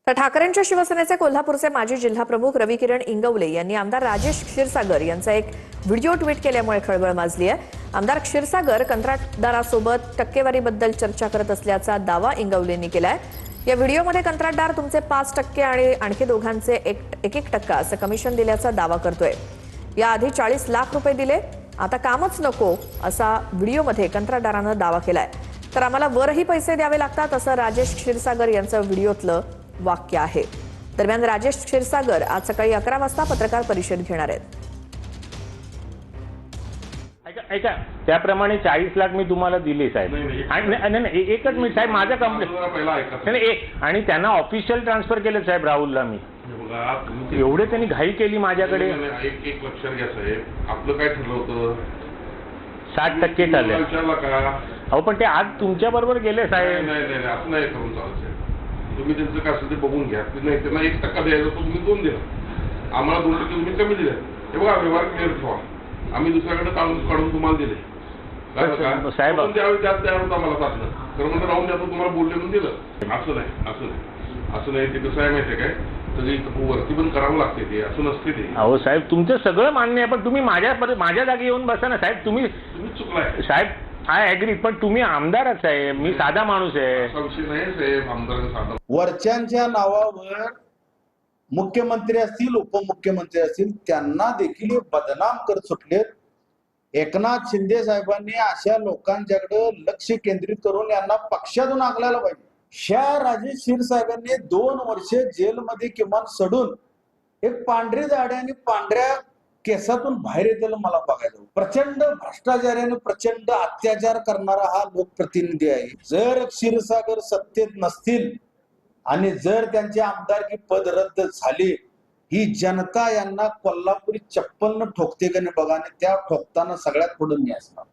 तर ठाकरेंच्या शिवसेनेचे कोल्हापूरचे माजी जिल्हाप्रमुख रविकिरण इंगवले यांनी आमदार राजेश क्षीरसागर यांचा एक व्हिडिओ ट्विट केल्यामुळे खळबळ माजली आहे। आमदार क्षीरसागर कंत्राटदारासोबत टक्केवारीबद्दल चर्चा करत असल्याचा दावा इंगवलेंनी केलाय। या व्हिडिओमध्ये कंत्राटदार तुमचे 5% आणि आणखी दोघांचे 1% असं कमिशन दिल्याचा दावा करतोय। याआधी 40 लाख रुपये दिले, आता कामच नको असा व्हिडिओमध्ये कंत्राटदारानं दावा केलाय। तर आम्हाला वरही पैसे द्यावे लागतात असं राजेश क्षीरसागर यांचं व्हिडिओतलं वाक्य आहे। दरम्यान राजेश क्षीरसागर आज सकाळी 11 वाजता पत्रकार परिषद घेणार आहेत। ऐका त्याप्रमाणे 40 लाख मी तुम्हाला दिले साहेब। नाही एकच मिनिट साहेब, माझं कंप्लेंट नाही आणि त्यांना ऑफिशियल ट्रान्सफर केलं साहेब राहुलला मी। एवढे त्यांनी घाई केली माझ्याकडे। एक लक्षात घ्या साहेब, आपलं काय ठरलं होतं 60% ठरले। अहो पण ते आज तुमच्या बरोबर गेले साहेब। नाही असं नाही करून चालत साहेब। तुम्ही त्यांचं काय असेल ते बघून घ्या। नाही त्यांना 1% द्यायचा तो तुम्ही 2 दिला, आम्हाला 2% तुम्ही कमी दिले। हे बघा व्यवहार क्लिअर ठेवा, आम्ही दुसऱ्याकडे काढून तुम्हाला दिले साहेब। त्यावेळी त्यात तयार होता मला साधलं तर म्हणलं राहून द्या, तुम्हाला बोलले म्हणून दिलं। असं नाही ते कसं आहे माहितीये काय, सगळी वरती पण करावं लागते ते, असं नसते ते। अहो साहेब तुमचं सगळं मान्य आहे, पण तुम्ही माझ्या जागी येऊन बसा ना साहेब। तुम्ही चुकलाय साहेब, आय ॲग्री, पण तुम्ही आमदारच आहे, मी साधा माणूस आहे। असा विषय नाही साहेब, आमदार साधा। वरच्यांच्या नावावर मुख्यमंत्री असतील, उपमुख्यमंत्री असतील, त्यांना देखील बदनाम करत सुटलेत। एकनाथ शिंदे साहेबांनी अशा लोकांच्याकडे लक्ष केंद्रित करून यांना पक्षातून हाकलायला पाहिजे। राजेश क्षीरसागरने 2 वर्षे जेलमध्ये किमान सडून एक पांढरी दाढी आणि पांढऱ्या केसातून बाहेर येतेला मला बघायचं। प्रचंड भ्रष्टाचाराने प्रचंड अत्याचार करणारा हा लोकप्रतिनिधी आहे। जर क्षीरसागर सत्तेत नसतील आणि जर त्यांचे आमदारकी पद रद्द झाले, ही जनता यांना कोल्हापुरी चप्पलनं ठोकते का नाही बघा, आणि त्या ठोकताना सगळ्यात पुढे मी असणार।